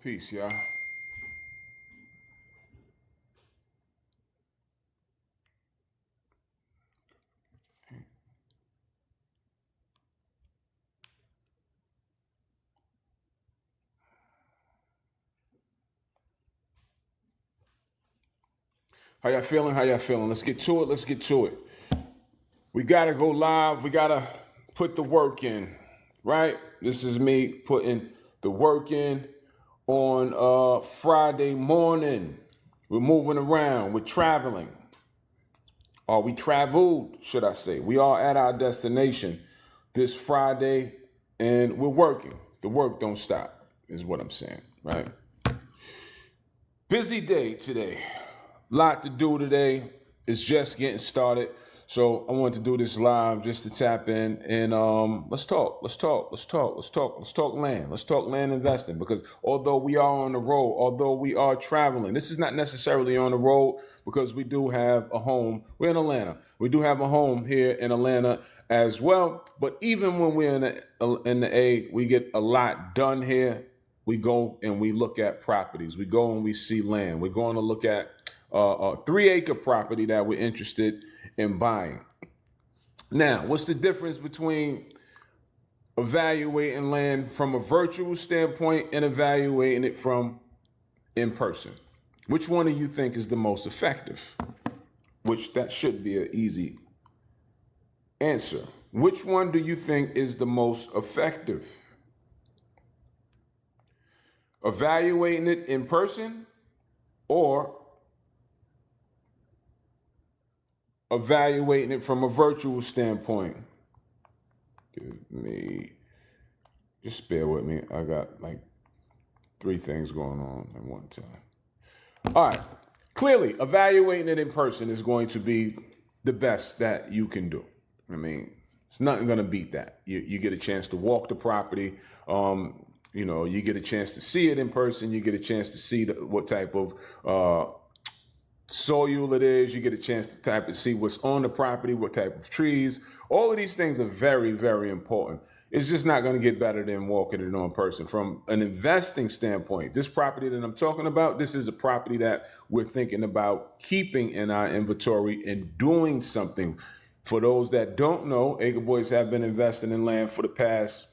Peace, y'all. How y'all feeling? How y'all feeling? Let's get to it. Let's get to it. We gotta go live. We gotta put the work in, right? This is me putting the work in on Friday morning. We're moving around. We're traveling. Or we traveled, should I say. We are at our destination this Friday, and we're working. The work don't stop, is what I'm saying, right? Busy day today. Lot to do today. It's just getting started. So I wanted to do this live just to tap in and let's talk land. Let's talk land investing, because although we are on the road, although we are traveling, this is not necessarily on the road because we do have a home. We're in Atlanta. We do have a home here in Atlanta as well. But even when we're in the A, we get a lot done here. We go and we look at properties. We go and we see land. We're going to look at a 3-acre property that we're interested in buying. Now, what's the difference between evaluating land from a virtual standpoint and evaluating it from in person? Which one do you think is the most effective? Which that should be an easy answer. Which one do you think is the most effective? Evaluating it in person or evaluating it from a virtual standpoint? Just bear with me. I got like 3 things going on at one time. All right. Clearly, evaluating it in person is going to be the best that you can do. I mean, it's nothing going to beat that. You get a chance to walk the property. You get a chance to see it in person. You get a chance to see what type of soil it is. You get a chance to see what's on the property, what type of trees. All of these things are very, very important. It's just not going to get better than walking it in person. From an investing standpoint, this property that I'm talking about, this is a property that we're thinking about keeping in our inventory and doing something. For those that don't know, Acre Boys have been investing in land for the past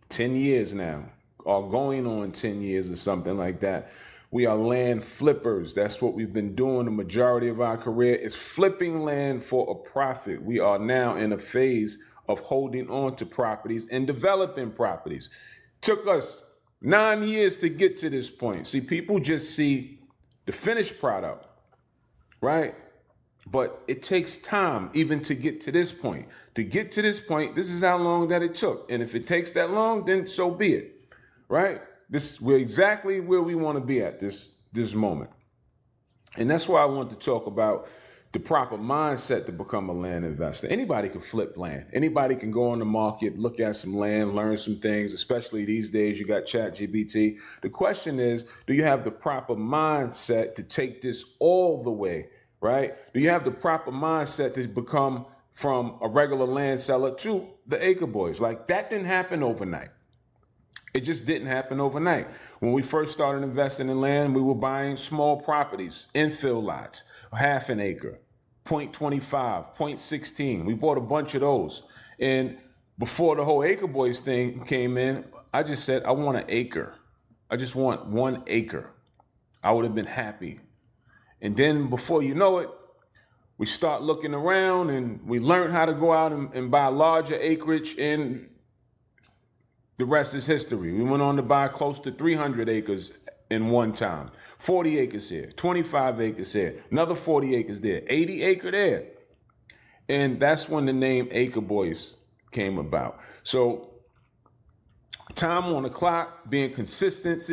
10 years now, or going on 10 years or something like that. We are land flippers. That's what we've been doing the majority of our career, is flipping land for a profit. We are now in a phase of holding on to properties and developing properties. Took us 9 years to get to this point. See, people just see the finished product, right? But it takes time even to get to this point. To get to this point, this is how long that it took. And if it takes that long, then so be it, right? We're exactly where we want to be at this moment. And that's why I want to talk about the proper mindset to become a land investor. Anybody can flip land. Anybody can go on the market, look at some land, learn some things, especially these days you got ChatGPT. The question is, do you have the proper mindset to take this all the way, right? Do you have the proper mindset to become from a regular land seller to the Acre Boys? Like, that didn't happen overnight. It just didn't happen overnight. When we first started investing in land, we were buying small properties, infill lots, half an acre, 0.25, 0.16. We bought a bunch of those. And before the whole Acre Boys thing came in, I just said, I want an acre. I just want 1 acre. I would have been happy. And then before you know it, we start looking around and we learned how to go out and buy larger acreage, and the rest is history. We went on to buy close to 300 acres in one time. 40 acres here, 25 acres here, another 40 acres there, 80 acre there. And that's when the name Acre Boys came about. So time on the clock, being consistent,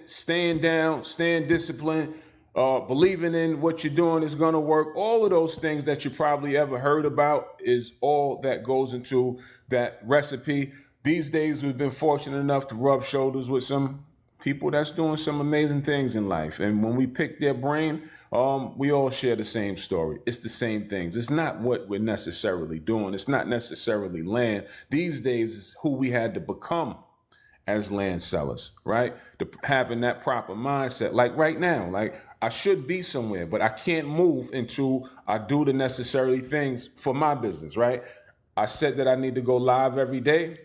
staying down, staying disciplined, believing in what you're doing is going to work. All of those things that you probably ever heard about is all that goes into that recipe. These days, we've been fortunate enough to rub shoulders with some people that's doing some amazing things in life. And when we pick their brain, we all share the same story. It's the same things. It's not what we're necessarily doing. It's not necessarily land. These days, it's who we had to become as land sellers, right? Having that proper mindset. Like right now, like I should be somewhere, but I can't move until I do the necessary things for my business, right? I said that I need to go live every day.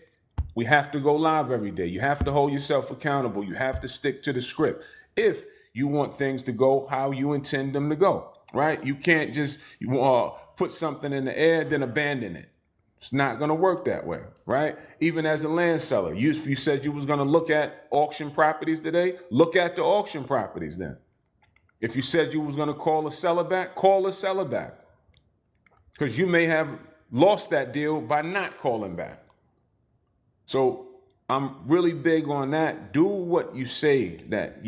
We have to go live every day. You have to hold yourself accountable. You have to stick to the script if you want things to go how you intend them to go, right? You can't just put something in the air, then abandon it. It's not going to work that way, right? Even as a land seller, you said you was going to look at auction properties today, look at the auction properties then. If you said you was going to call a seller back, call a seller back. Because you may have lost that deal by not calling back. So I'm really big on that. Do what you say that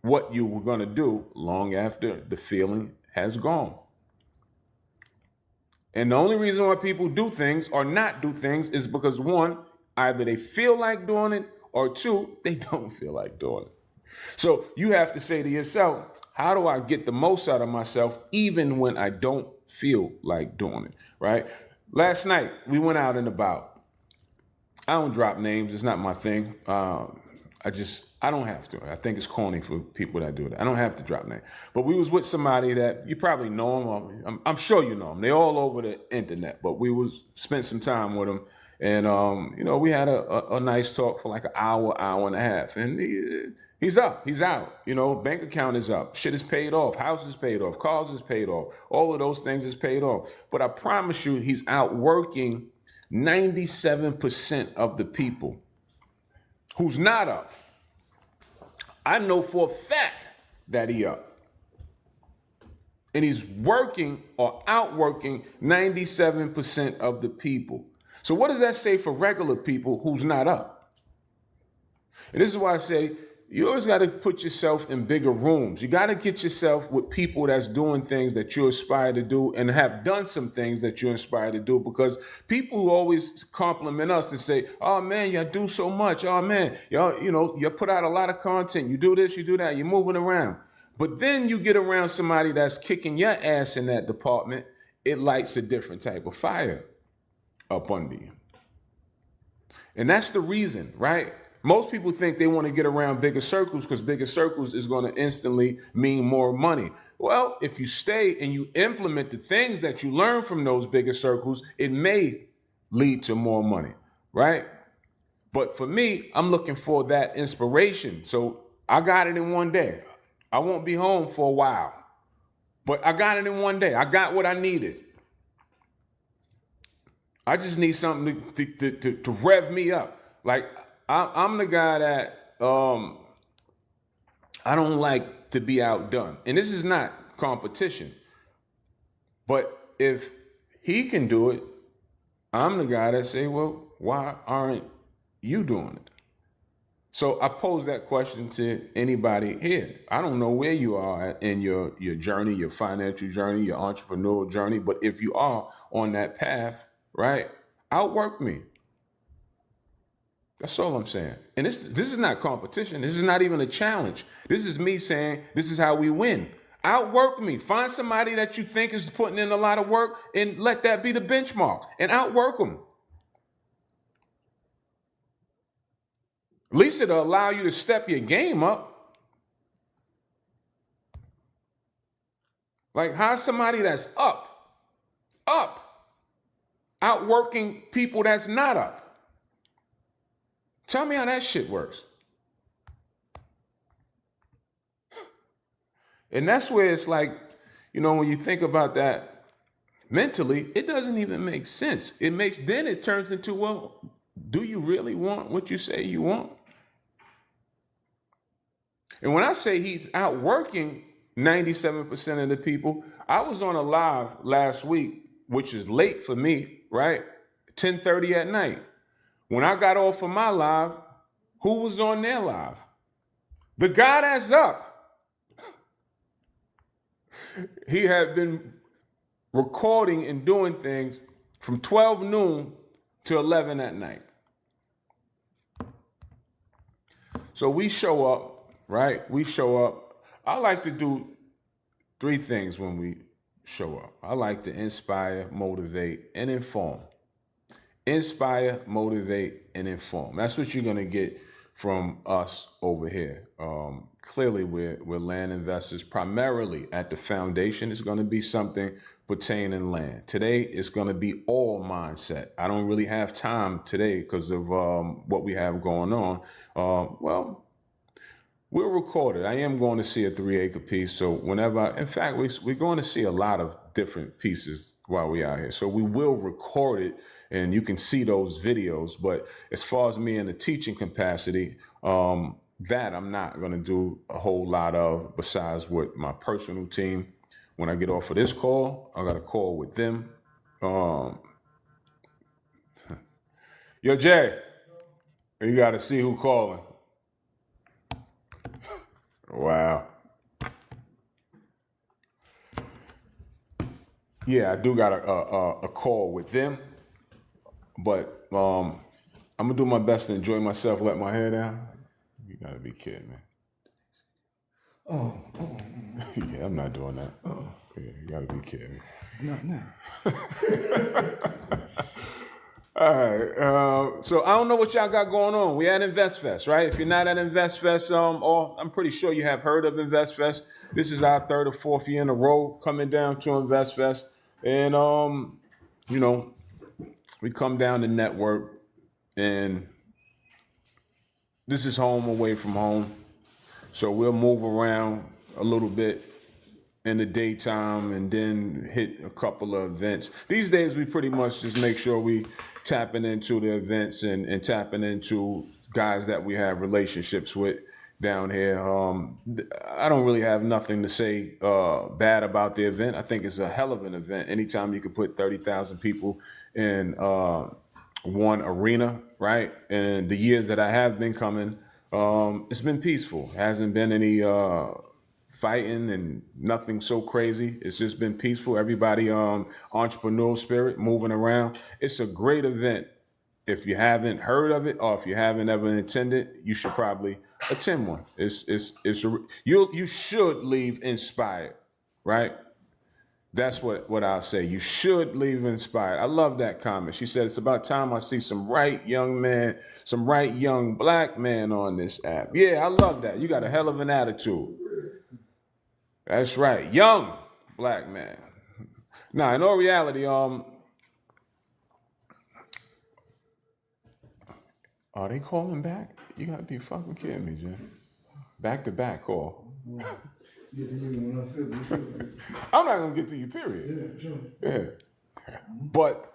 what you were going to do long after the feeling has gone. And the only reason why people do things or not do things is because one, either they feel like doing it, or two, they don't feel like doing it. So you have to say to yourself, how do I get the most out of myself even when I don't feel like doing it, right? Last night, we went out and about. I don't drop names. It's not my thing. I don't have to. I think it's corny for people that do that. I don't have to drop names. But we was with somebody that you probably know them. I'm sure you know them. They're all over the internet. But we spent some time with them. And, we had a nice talk for like an hour and a half. And he's up. He's out. Bank account is up. Shit is paid off. House is paid off. Cars is paid off. All of those things is paid off. But I promise you, he's out working 97% of the people who's not up. I know for a fact that he up. And he's working or outworking 97% of the people. So what does that say for regular people who's not up? And this is why I say you always got to put yourself in bigger rooms. You got to get yourself with people that's doing things that you aspire to do and have done some things that you aspire to do, because people who always compliment us and say, oh man, you do so much. Oh man, you put out a lot of content. You do this, you do that. You're moving around. But then you get around somebody that's kicking your ass in that department. It lights a different type of fire up under you. And that's the reason, right? Most people think they want to get around bigger circles because bigger circles is going to instantly mean more money. Well, if you stay and you implement the things that you learn from those bigger circles, it may lead to more money, right? But for me, I'm looking for that inspiration. So I got it in one day. I won't be home for a while, but I got it in one day. I got what I needed. I just need something to rev me up. Like, I'm the guy that I don't like to be outdone. And this is not competition. But if he can do it, I'm the guy that say, well, why aren't you doing it? So I pose that question to anybody here. I don't know where you are in your journey, your financial journey, your entrepreneurial journey. But if you are on that path, right, outwork me. That's all I'm saying. And this is not competition. This is not even a challenge. This is me saying this is how we win. Outwork me. Find somebody that you think is putting in a lot of work and let that be the benchmark and outwork them. At least it'll allow you to step your game up. Like, how's somebody that's up, outworking people that's not up? Tell me how that shit works. And that's where it's like, when you think about that mentally, it doesn't even make sense. Then it turns into, well, do you really want what you say you want? And when I say he's outworking 97% of the people, I was on a live last week, which is late for me, right? 10:30 at night. When I got off of my live, who was on their live? The guy that's up. He had been recording and doing things from 12 noon to 11 at night. So we show up, right? We show up. I like to do 3 things when we show up. I like to inspire, motivate, and inform. Inspire, motivate, and informed. That's what you're going to get from us over here. Clearly, we're land investors. Primarily at the foundation is going to be something pertaining land. Today, it's going to be all mindset. I don't really have time today because of what we have going on. Well, we'll record it. I am going to see a 3-acre piece. So whenever, in fact, we're going to see a lot of different pieces while we out here. So we will record it and you can see those videos. But as far as me in the teaching capacity, that I'm not going to do a whole lot of besides with my personal team. When I get off of this call, I got a call with them. Yo, Jay, you got to see who calling. Wow. Yeah, I do got a call with them, but I'm gonna do my best to enjoy myself, let my hair down. You gotta be kidding me. Oh. Yeah, I'm not doing that. Oh. Yeah, you gotta be kidding me. Not now. All right. So I don't know what y'all got going on. We at InvestFest, right? If you're not at InvestFest, or I'm pretty sure you have heard of InvestFest. This is our 3rd or 4th year in a row coming down to InvestFest. And, you know, we come down to network, and this is home away from home. So we'll move around a little bit in the daytime and then hit a couple of events. These days, we pretty much just make sure we tapping into the events and tapping into guys that we have relationships with down here. I don't really have nothing to say bad about the event. I think it's a hell of an event. Anytime you can put 30,000 people in one arena, right? And the years that I have been coming, it's been peaceful. Hasn't been any fighting and nothing so crazy. It's just been peaceful. Everybody entrepreneurial spirit, moving around. It's a great event. If you haven't heard of it or if you haven't ever attended, you should probably attend one. You should leave inspired, right? That's what I'll say. You should leave inspired. I love that comment. She said, it's about time I see some right young black man on this app. Yeah, I love that. You got a hell of an attitude. That's right. Young black man. Now, in all reality, are they calling back? You gotta be fucking kidding me, Jim. Back to back call. Get to you when I feel it. I'm not gonna get to you, period. Yeah, sure. Yeah. But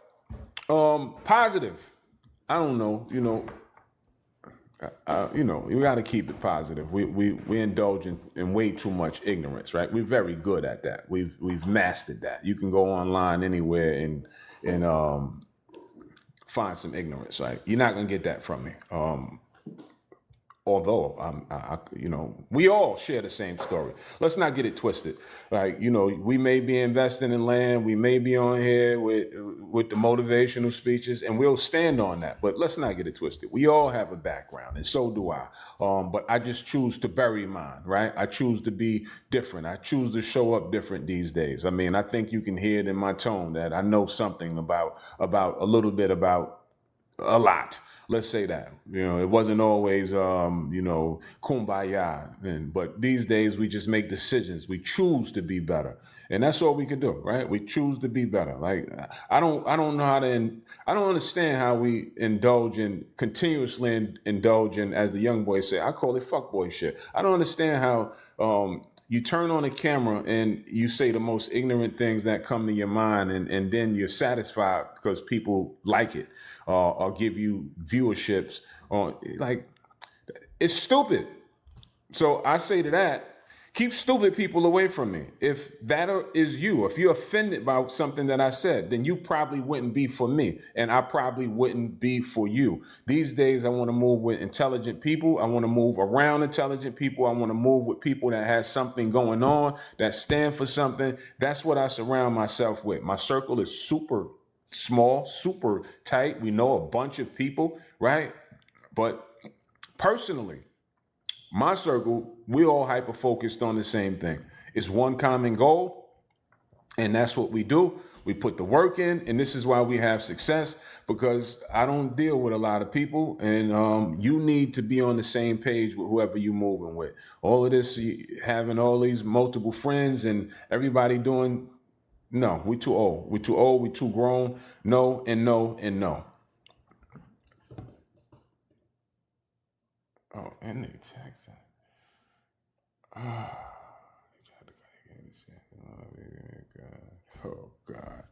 positive. I don't know, you got to keep it positive. We indulge in way too much ignorance, right? We're very good at that. We've mastered that. You can go online anywhere and find some ignorance, right? You're not gonna get that from me. Although we all share the same story. Let's not get it twisted. Like, we may be investing in land, we may be on here with the motivational speeches, and we'll stand on that. But let's not get it twisted. We all have a background, and so do I. But I just choose to bury mine, right? I choose to be different. I choose to show up different these days. I mean, I think you can hear it in my tone that I know something about a little bit about a lot. Let's say that. It wasn't always, kumbaya. But these days we just make decisions. We choose to be better. And that's all we can do, right? We choose to be better. Like, I don't understand how we continuously indulge in, as the young boys say, I call it fuckboy shit. I don't understand how, you turn on a camera and you say the most ignorant things that come to your mind, and then you're satisfied because people like it or give you viewerships. It's stupid. So I say to that, keep stupid people away from me. If that is you, if you're offended by something that I said, then you probably wouldn't be for me, and I probably wouldn't be for you. These days, I want to move with intelligent people. I want to move around intelligent people. I want to move with people that has something going on, that stand for something. That's what I surround myself with. My circle is super small, super tight. We know a bunch of people, right? But personally, my circle, we all hyper-focused on the same thing. It's one common goal, and that's what we do. We put the work in, and this is why we have success, because I don't deal with a lot of people, and you need to be on the same page with whoever you're moving with. All of this, having all these multiple friends and everybody doing, no, we too old. We too old, we too grown. No, and no, and no. Oh, and they text. Oh God.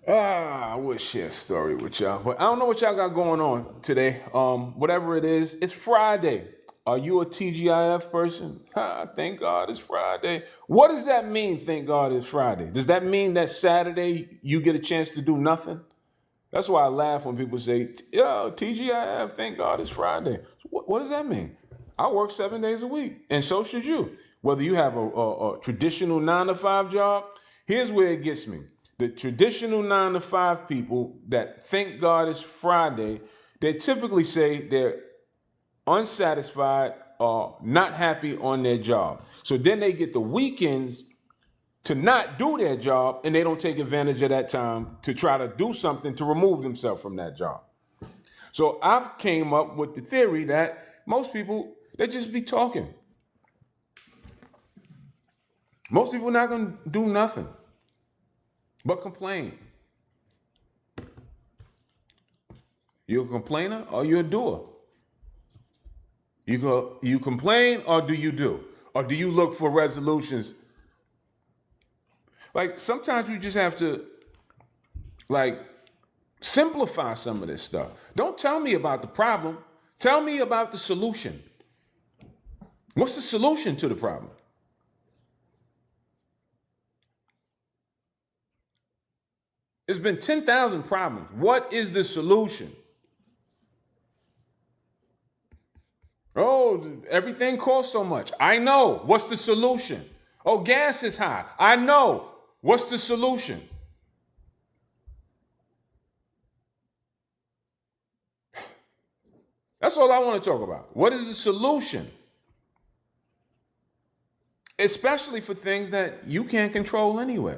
I would share a story with y'all, but I don't know what y'all got going on today. Whatever it is, it's Friday. Are you a TGIF person? Thank God it's Friday. What does that mean, thank God it's Friday? Does that mean that Saturday you get a chance to do nothing? That's why I laugh when people say, yo, TGIF, thank God it's Friday. What does that mean? I work 7 days a week, and so should you. Whether you have a traditional 9-to-5 job, here's where it gets me. The traditional 9-to-5 people that thank God it's Friday, they typically say they're unsatisfied or not happy on their job. So then they get the weekends to not do their job, and they don't take advantage of that time to try to do something to remove themselves from that job. So I've came up with the theory that most people, they just be talking. Most people are not going to do nothing but complain. You a complainer or you a doer? You complain or do you do? Or do you look for resolutions? Like sometimes we just have to simplify some of this stuff. Don't tell me about the problem. Tell me about the solution. What's the solution to the problem? There's been 10,000 problems. What is the solution? Oh, everything costs so much. I know. What's the solution? Oh, gas is high. I know. What's the solution? That's all I want to talk about. What is the solution? Especially for things that you can't control anyway.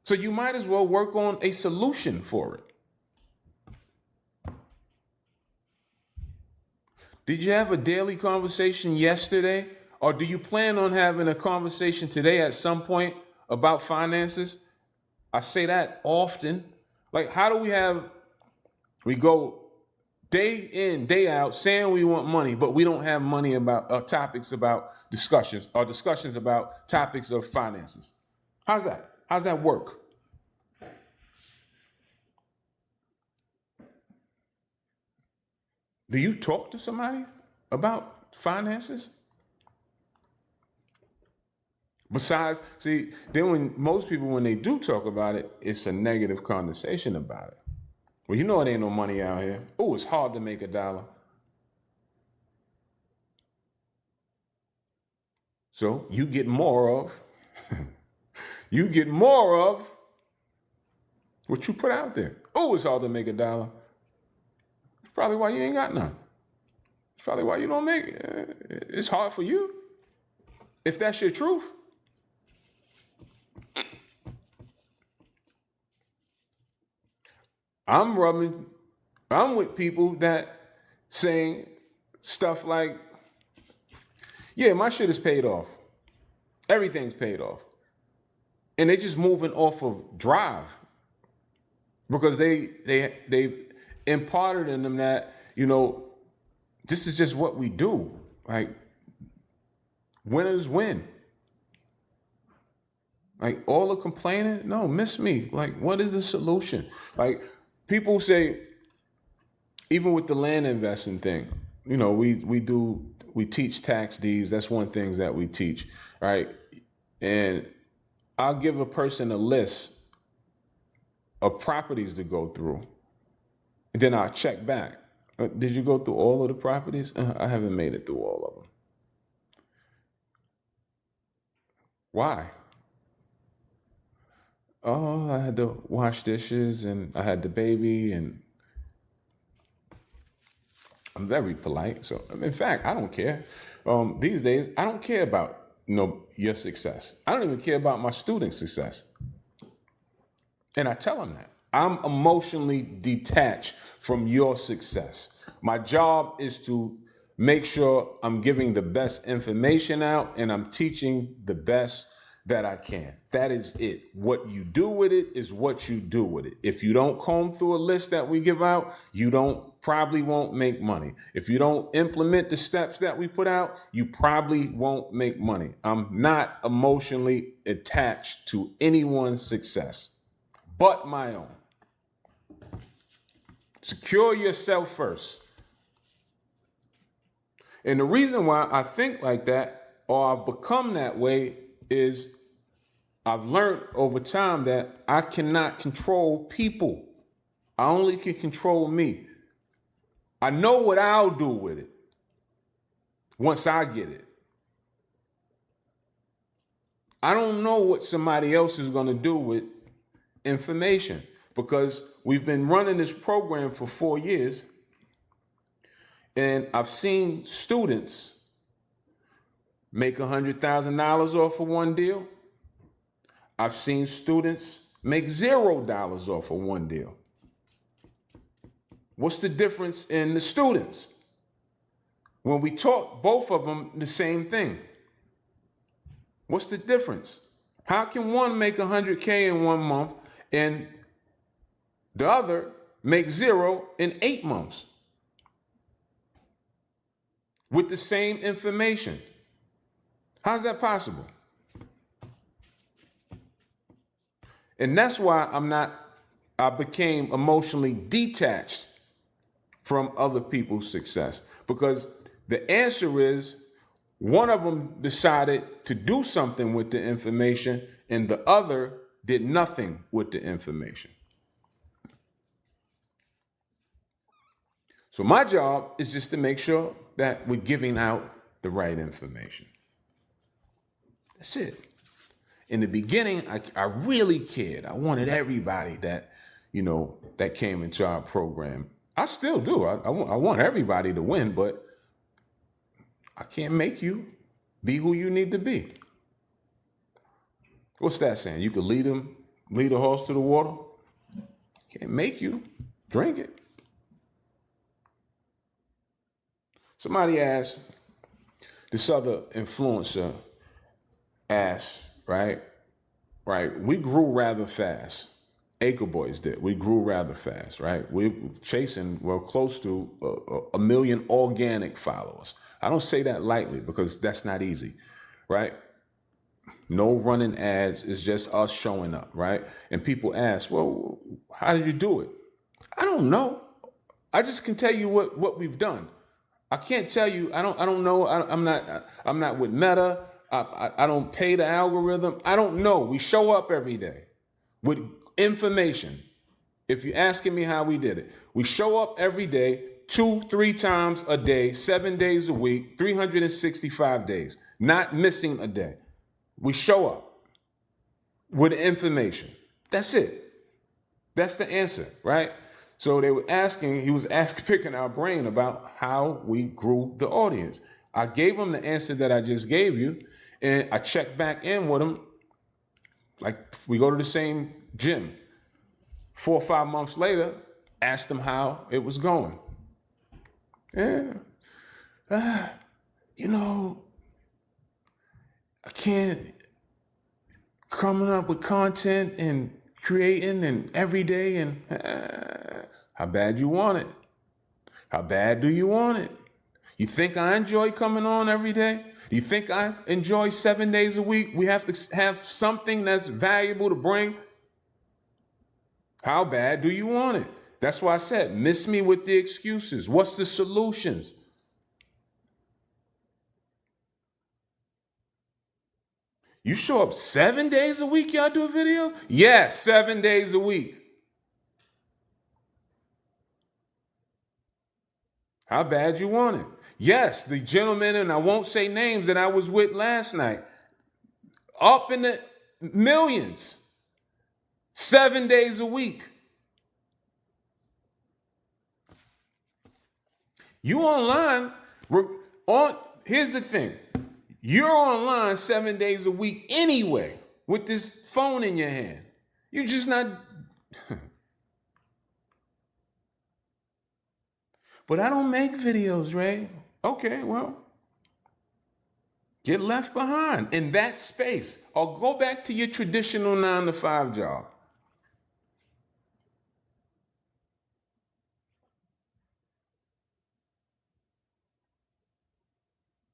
So you might as well work on a solution for it. Did you have a daily conversation yesterday? Or do you plan on having a conversation today at some point about finances? I say that often. Like, how do we go day in, day out saying we want money, but we don't have money about topics about discussions about topics of finances? How's that? How's that work? Do you talk to somebody about finances? Besides, see, then when most people, when they do talk about it, it's a negative conversation about it. Well, you know it ain't no money out here. Oh, it's hard to make $1. So you get more of what you put out there. Oh, it's hard to make $1. It's probably why you ain't got none. It's probably why you don't make it. It's hard for you. If that's your truth. I'm with people that saying stuff like, yeah, my shit is paid off. Everything's paid off. And they just moving off of drive because they've imparted in them that, this is just what we do. Like, winners win. Like, all the complaining, no, miss me. Like, what is the solution? Like, people say, even with the land investing thing, we teach tax deeds. That's one thing that we teach, right? And I'll give a person a list of properties to go through. And then I'll check back. Did you go through all of the properties? I haven't made it through all of them. Why? Oh, I had to wash dishes and I had the baby and I'm very polite. So, in fact, I don't care. These days, I don't care about your success. I don't even care about my students' success. And I tell them that. I'm emotionally detached from your success. My job is to make sure I'm giving the best information out and I'm teaching the best that I can. That is it. What you do with it is what you do with it. If you don't comb through a list that we give out, you probably won't make money. If you don't implement the steps that we put out, you probably won't make money. I'm not emotionally attached to anyone's success but my own. Secure yourself first. And the reason why I think like that, or I've become that way, is I've learned over time that I cannot control people. I only can control me. I know what I'll do with it once I get it. I don't know what somebody else is going to do with information, because we've been running this program for 4 years, and I've seen students make $100,000 off of one deal. I've seen students make $0 off of one deal. What's the difference in the students? When we taught both of them the same thing. What's the difference? How can one make 100K in 1 month and the other make 0 in 8 months with the same information? How's that possible? And that's why I became emotionally detached from other people's success, because the answer is one of them decided to do something with the information and the other did nothing with the information. So my job is just to make sure that we're giving out the right information. That's it. In the beginning, I really cared. I wanted everybody that, that came into our program. I still do. I want everybody to win, but I can't make you be who you need to be. What's that saying? You could lead a horse to the water. Can't make you drink it. Somebody asked, this other influencer asked, right? We grew rather fast. Acre Boys did. We grew rather fast, right? We're close to 1 million organic followers. I don't say that lightly because that's not easy, right? No running ads. It's just us showing up, right? And people ask, well, how did you do it? I don't know. I just can tell you what we've done. I can't tell you. I don't know. I'm not with Meta. I don't pay the algorithm. I don't know. We show up every day with information. If you're asking me how we did it, we show up every day, 2-3 times a day, 7 days a week, 365 days, not missing a day. We show up with information. That's it. That's the answer, right? So he was picking our brain about how we grew the audience. I gave him the answer that I just gave you, and I checked back in with him. Like, we go to the same gym. 4 or 5 months later, asked him how it was going. And, I can't, coming up with content and creating and every day, and how bad you want it? How bad do you want it? You think I enjoy coming on every day? Do you think I enjoy 7 days a week? We have to have something that's valuable to bring. How bad do you want it? That's why I said, miss me with the excuses. What's the solutions? You show up 7 days a week, y'all do videos? Yes, 7 days a week. How bad you want it? Yes, the gentleman, and I won't say names, that I was with last night, up in the millions, 7 days a week. You online, here's the thing. You're online 7 days a week anyway with this phone in your hand. You're just not But I don't make videos, Ray. Okay, well, get left behind in that space or go back to your traditional 9 to 5 job.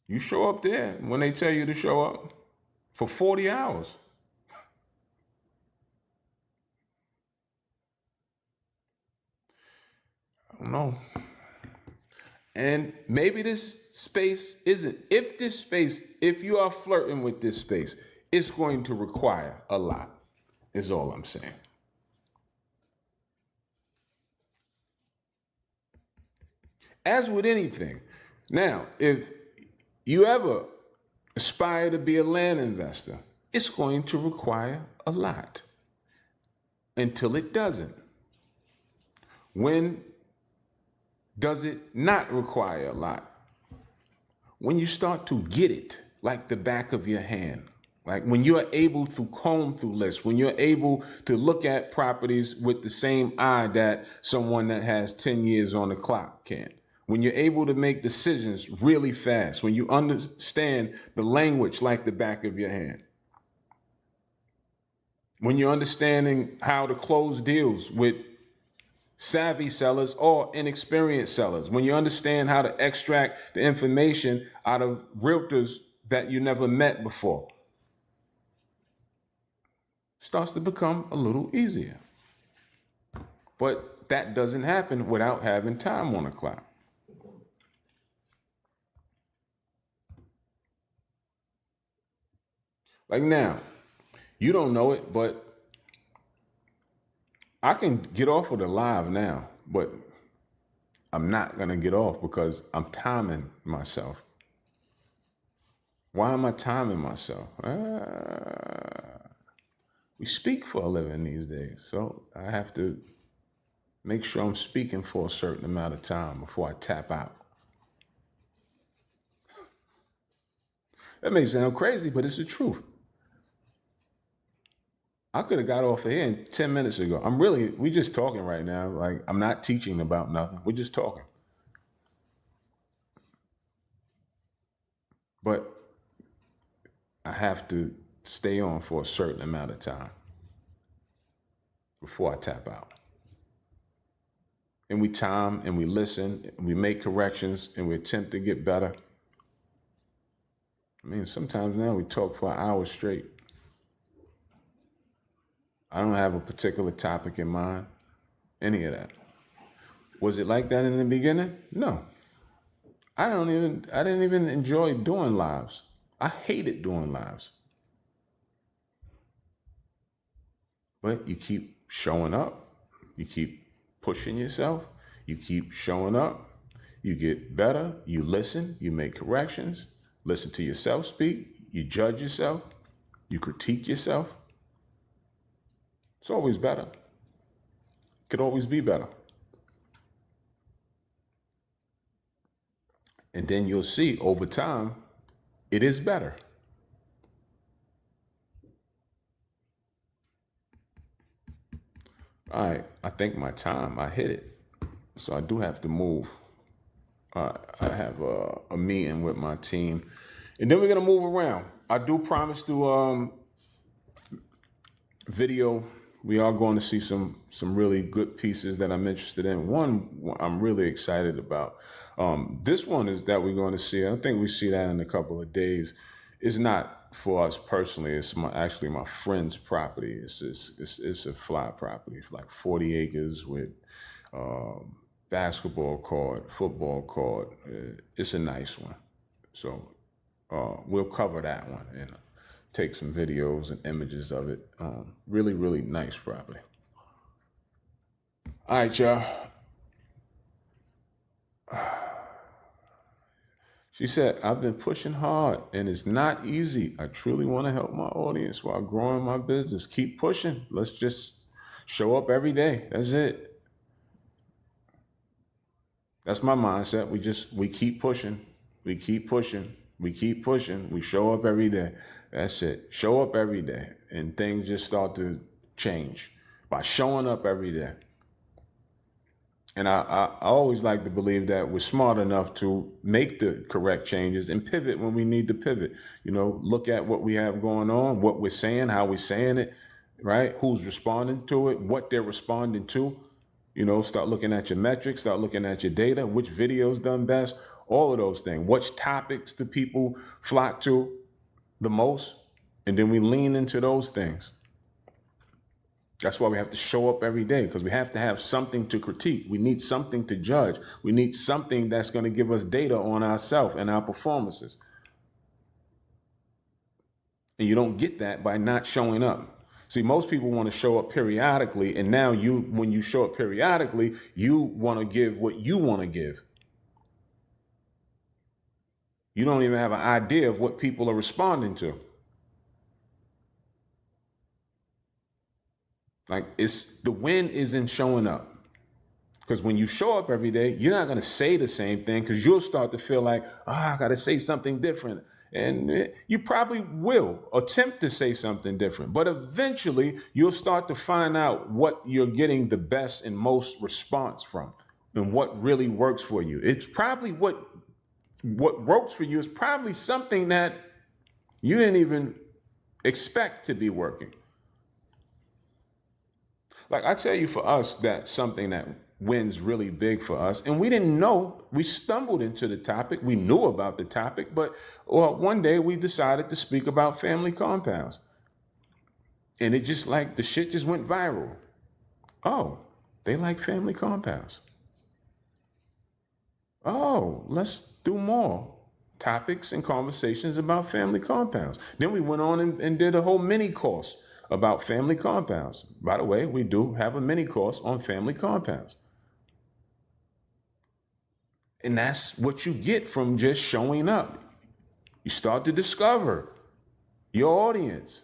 You show up there when they tell you to show up for 40 hours. I don't know. And maybe this space isn't. If you are flirting with this space, it's going to require a lot, is all I'm saying. As with anything. Now, if you ever aspire to be a land investor, it's going to require a lot until it doesn't. When does it not require a lot? When you start to get it like the back of your hand, like when you're able to comb through lists, when you're able to look at properties with the same eye that someone that has 10 years on the clock can. When you're able to make decisions really fast, when you understand the language like the back of your hand. When you're understanding how to close deals with savvy sellers or inexperienced sellers, when you understand how to extract the information out of realtors that you never met before, starts to become a little easier. But that doesn't happen without having time on the clock. Like now, you don't know it, but I can get off of the live now, but I'm not going to get off because I'm timing myself. Why am I timing myself? We speak for a living these days, so I have to make sure I'm speaking for a certain amount of time before I tap out. That may sound crazy, but it's the truth. I could have got off of here 10 minutes ago. We just talking right now. Like, I'm not teaching about nothing. We're just talking. But I have to stay on for a certain amount of time before I tap out. And we time and we listen, and we make corrections, and we attempt to get better. I mean, sometimes now we talk for an hour straight. I don't have a particular topic in mind, any of that. Was it like that in the beginning? No. I didn't even enjoy doing lives. I hated doing lives. But you keep showing up. You keep pushing yourself. You keep showing up. You get better. You listen. You make corrections. Listen to yourself speak. You judge yourself. You critique yourself. It's always better. Could always be better. And then you'll see over time, it is better. All right, I think my time, I hit it. So I do have to move. I have a meeting with my team. And then we're going to move around. I do promise to video. We are going to see some really good pieces that I'm interested in. One I'm really excited about. This one is that we're going to see. I think we see that in a couple of days. It's not for us personally. It's actually my friend's property. It's a fly property. It's like 40 acres with basketball court, football court. It's a nice one. So we'll cover that one and take some videos and images of it. Really, really nice property. All right, y'all. She said, I've been pushing hard and it's not easy. I truly want to help my audience while growing my business. Keep pushing. Let's just show up every day. That's it. That's my mindset. We keep pushing. We keep pushing. We keep pushing. We show up every day. That's it. Show up every day and things just start to change. by showing up every day. And I always like to believe that we're smart enough to make the correct changes and pivot when we need to pivot. Look at what we have going on, what we're saying, how we're saying it, right? Who's responding to it, what they're responding to. Start looking at your metrics, start looking at your data, which video's done best, all of those things. Which topics do people flock to the most? And then we lean into those things. That's why we have to show up every day, because we have to have something to critique. We need something to judge. We need something that's going to give us data on ourselves and our performances. And you don't get that by not showing up. See, most people want to show up periodically, and now when you show up periodically, you want to give what you want to give. You don't even have an idea of what people are responding to. Like, the win is in showing up. Because when you show up every day, you're not going to say the same thing, because you'll start to feel like, I got to say something different. And you probably will attempt to say something different. But eventually, you'll start to find out what you're getting the best and most response from and what really works for you. It's probably what works for you is probably something that you didn't even expect to be working. Like, I tell you, for us, that's something that wins really big for us. And we didn't know. We stumbled into the topic. We knew about the topic, but one day we decided to speak about family compounds. And it just the shit just went viral. Oh, they like family compounds. Oh, let's do more topics and conversations about family compounds. Then we went on and did a whole mini course about family compounds. By the way, we do have a mini course on family compounds. And that's what you get from just showing up. You start to discover your audience.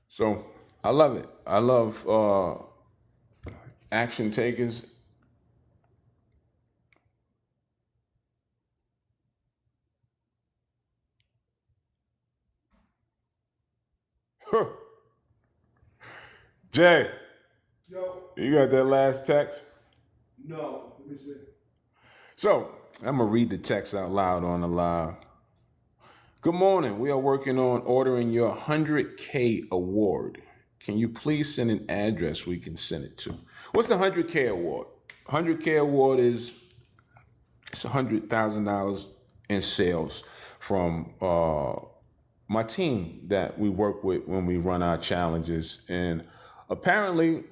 So I love it. I love action takers. Jay, Yo, you got that last text? no. Let me see. So I'm going to read the text out loud on the live. Good morning. We are working on ordering your 100K award. Can you please send an address we can send it to? What's the 100K award? 100K award it's $100,000 in sales from my team that we work with when we run our challenges. And apparently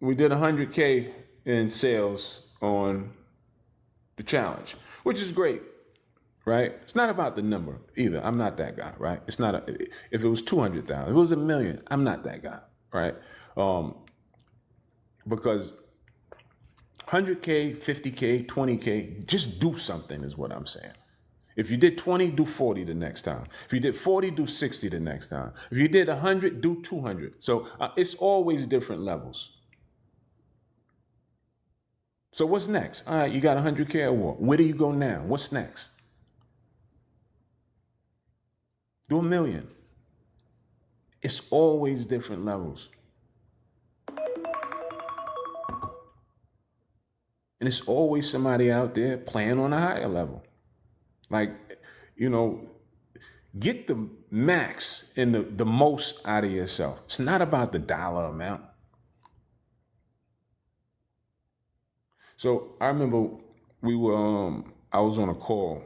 we did 100K in sales on the challenge, which is great, right? It's not about the number either. I'm not that guy, right? It's not if it was 200,000, if it was $1 million, I'm not that guy, right? Because 100K, 50K, 20K, just do something is what I'm saying. If you did 20, do 40 the next time. If you did 40, do 60 the next time. If you did 100, do 200. So it's always different levels. So what's next? All right, you got a 100K award. Where do you go now? What's next? Do $1 million. It's always different levels. And it's always somebody out there playing on a higher level. Like, get the max and the most out of yourself. It's not about the dollar amount. So I remember I was on a call.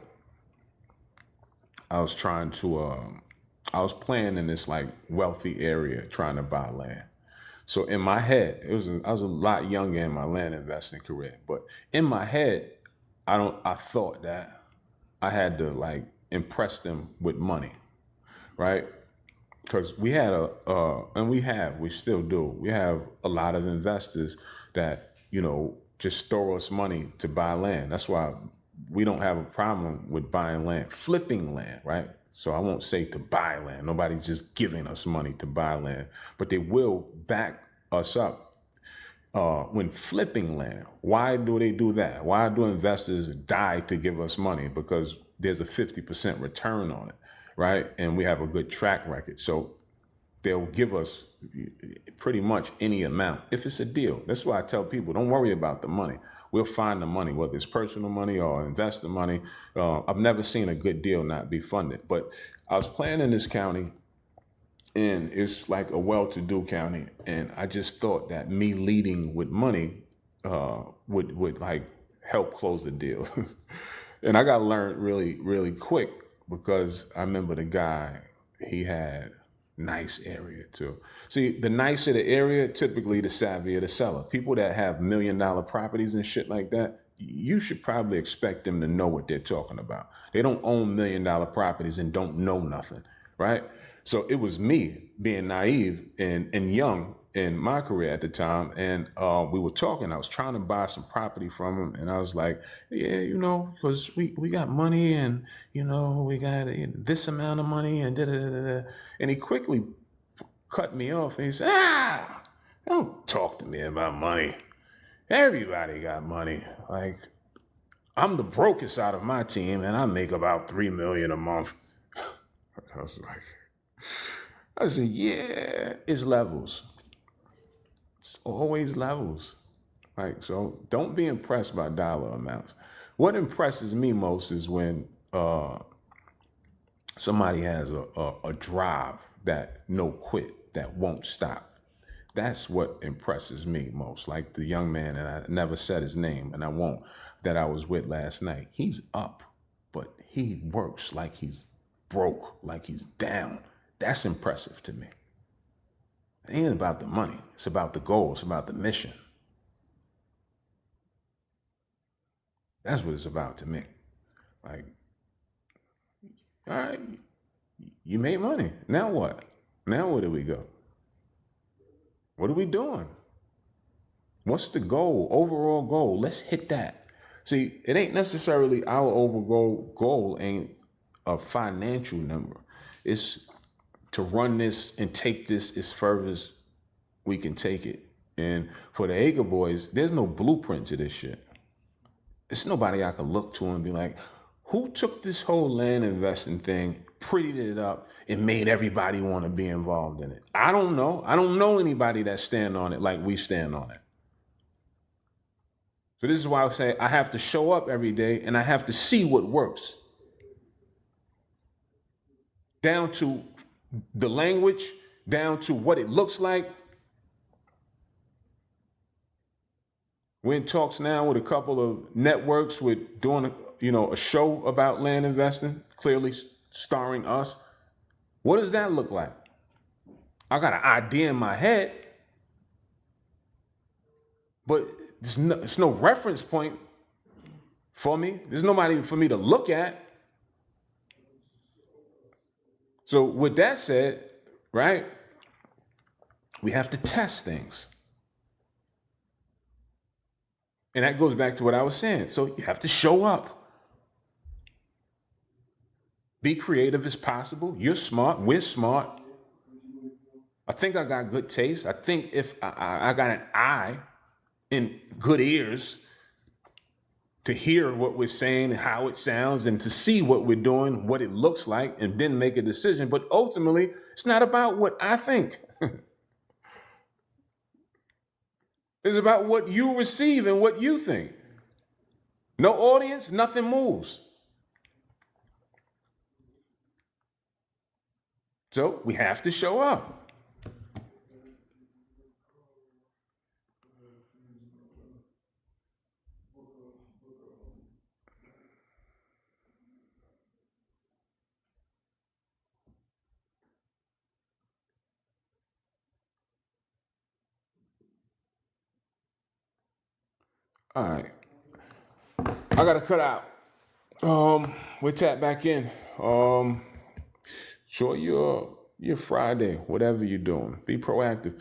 I was playing in this wealthy area trying to buy land. So in my head, I was a lot younger in my land investing career, but in my head, I thought that I had to impress them with money, right? Because we had we still do. We have a lot of investors that, just throw us money to buy land. That's why we don't have a problem with buying land, flipping land, right? So I won't say to buy land. Nobody's just giving us money to buy land, but they will back us up. when flipping land, why do they do that? Why do investors die to give us money? Because there's a 50% return on it, right? And we have a good track record. So they'll give us pretty much any amount if it's a deal. That's why I tell people, don't worry about the money. We'll find the money, whether it's personal money or investor money. I've never seen a good deal not be funded. But I was playing in this county, and it's like a well-to-do county, and I just thought that me leading with money would like help close the deal. And I got learned really, really quick, because I remember the guy, he had nice area too. See, the nicer the area, typically the savvier the seller. People that have $1 million properties and shit like that, you should probably expect them to know what they're talking about. They don't own $1 million properties and don't know nothing, right? So it was me being naive and young in my career at the time. And we were talking, I was trying to buy some property from him. And I was like, yeah, because we got money, and, we got this amount of money and da-da-da-da. And he quickly cut me off, and he said, don't talk to me about money. Everybody got money. Like, I'm the brokest out of my team, and I make about $3 million a month. I said, yeah, it's levels. It's always levels. Like, so don't be impressed by dollar amounts. What impresses me most is when somebody has a drive that no quit, that won't stop. That's what impresses me most. Like the young man, and I never said his name, and I won't, that I was with last night. He's up, but he works like he's broke, like he's down. That's impressive to me. It ain't about the money. It's about the goal. It's about the mission. That's what it's about to me. Like, all right, you made money. Now what? Now where do we go? What are we doing? What's the goal, overall goal? Let's hit that. See, it ain't necessarily our overall goal ain't a financial number. It's to run this and take this as far as we can take it. And for the Acre Boys, there's no blueprint to this shit. It's nobody I could look to and be like, who took this whole land investing thing, prettied it up, and made everybody want to be involved in it? I don't know. I don't know anybody that stand on it like we stand on it. So this is why I say I have to show up every day, and I have to see what works. Down to the language, down to what it looks like. We're in talks now with a couple of networks with doing a show about land investing, clearly starring us. What does that look like? I got an idea in my head, but there's no reference point for me. There's nobody for me to look at. So with that said, right, we have to test things. And that goes back to what I was saying. So you have to show up. Be creative as possible. You're smart. We're smart. I think I got good taste. I think if I got an eye and good ears to hear what we're saying and how it sounds, and to see what we're doing, what it looks like, and then make a decision. But ultimately, it's not about what I think. It's about what you receive and what you think. No audience, nothing moves. So we have to show up. All right. I gotta cut out. We'll tap back in. Enjoy your Friday, whatever you're doing. Be proactive, people.